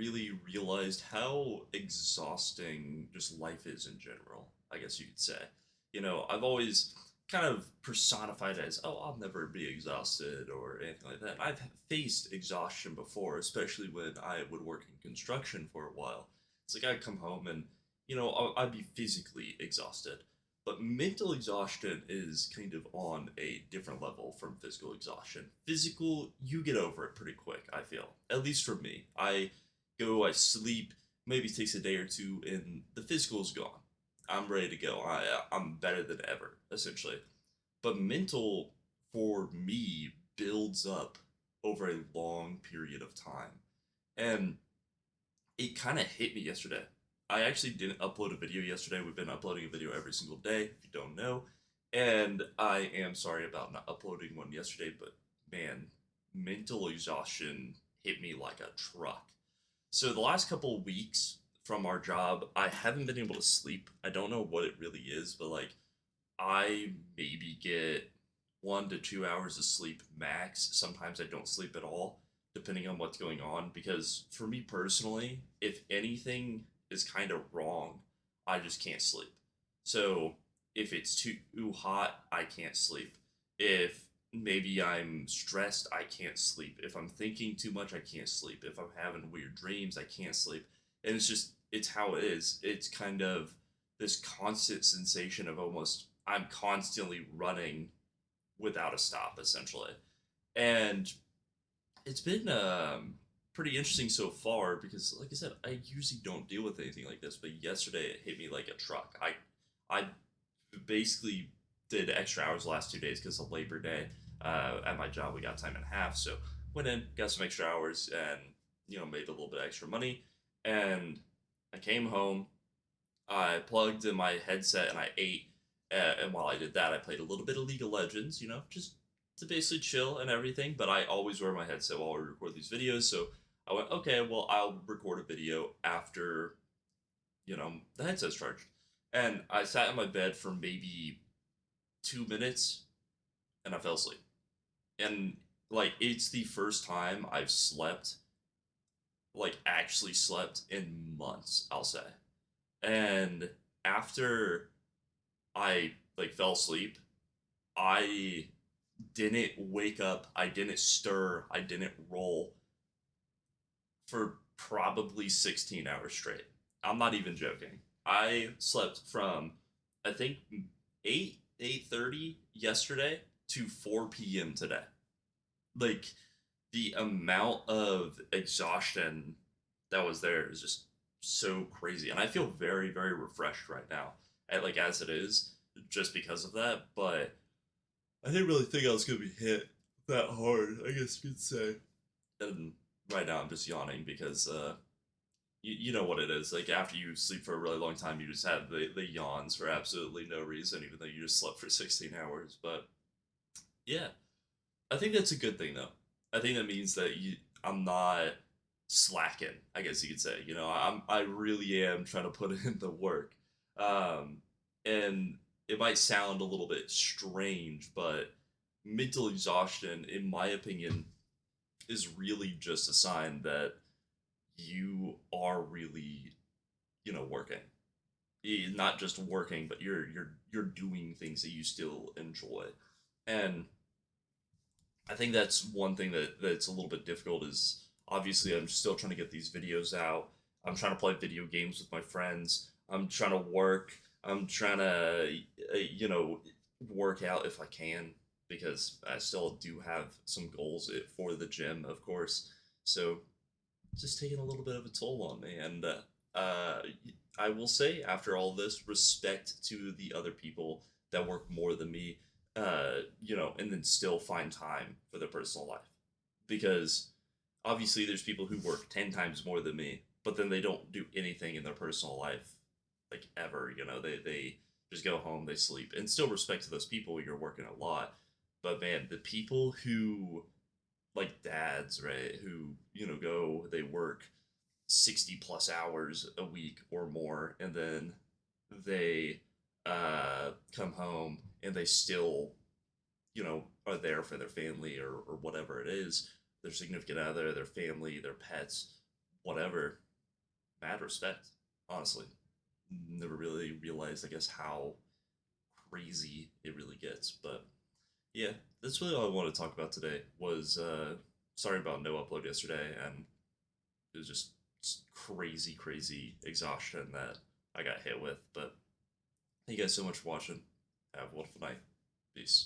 really realized how exhausting just life is in general, I guess you could say. I've always kind of personified it as, oh, I'll never be exhausted or anything like that. And I've faced exhaustion before, especially when I would work in construction for a while. It's like I'd come home and, I'd be physically exhausted. But mental exhaustion is kind of on a different level from physical exhaustion. Physical, you get over it pretty quick, I feel. At least for me. I sleep, maybe it takes a day or two, and the physical's gone. I'm ready to go. I'm better than ever, essentially. But mental, for me, builds up over a long period of time. And it kind of hit me yesterday. I actually didn't upload a video yesterday. We've been uploading a video every single day, if you don't know. And I am sorry about not uploading one yesterday, but man, mental exhaustion hit me like a truck. So the last couple of weeks from our job, I haven't been able to sleep. I don't know what it really is, but like I maybe get 1 to 2 hours of sleep max. Sometimes I don't sleep at all, depending on what's going on. Because for me personally, if anything is kind of wrong, I just can't sleep. So if it's too hot, I can't sleep. If maybe I'm stressed, I can't sleep. If I'm thinking too much, I can't sleep. If I'm having weird dreams, I can't sleep. And it's how it is. It's kind of this constant sensation of almost, I'm constantly running without a stop, essentially. And it's been pretty interesting so far because, like I said, I usually don't deal with anything like this, but yesterday it hit me like a truck. I basically did extra hours the last 2 days because of Labor Day. At my job, we got time and a half, so went in, got some extra hours, and made a little bit extra money. And I came home, I plugged in my headset, and I ate. And while I did that, I played a little bit of League of Legends, just to basically chill and everything. But I always wear my headset while we record these videos, so I went, okay, well, I'll record a video after, the headset's charged. And I sat in my bed for maybe 2 minutes and I fell asleep. And like, it's the first time I've slept, like, actually slept in months, I'll say. And after I, like, fell asleep, I didn't wake up, I didn't stir, I didn't roll for probably 16 hours straight. I'm not even joking. I slept from I think 8:30 yesterday to 4 p.m. today. Like the amount of exhaustion that was there is just so crazy. And I feel very, very refreshed right now. Like as it is, just because of that. But I didn't really think I was gonna be hit that hard, I guess you could say. And right now I'm just yawning because you know what it is. Like after you sleep for a really long time, you just have the yawns for absolutely no reason, even though you just slept for 16 hours. But yeah, I think that's a good thing though. I think that means that I'm not slacking. I guess you could say. I really am trying to put in the work. Um, and it might sound a little bit strange, but mental exhaustion, in my opinion, is really just a sign that you are really, working. Not just working, but you're doing things that you still enjoy. And I think that's one thing that's a little bit difficult is obviously I'm still trying to get these videos out. I'm trying to play video games with my friends. I'm trying to work. I'm trying to, work out if I can because I still do have some goals for the gym, of course. So it's just taking a little bit of a toll on me. And uh, I will say, after all this, respect to the other people that work more than me, and then still find time for their personal life. Because obviously, there's people who work 10 times more than me, but then they don't do anything in their personal life, like ever. They just go home, they sleep, and still respect to those people. You're working a lot, but man, the people who like dads, right? Who they work 60 plus hours a week or more, and then they come home and they still are there for their family or whatever it is, their significant other, their family, their pets. whatever, mad respect, honestly. Never really realized, I guess, how crazy it really gets. But yeah, that's really all I wanted to talk about today. Was sorry about no upload yesterday, and it was just crazy, crazy exhaustion that I got hit with. But thank you guys so much for watching. Have a wonderful night. Peace.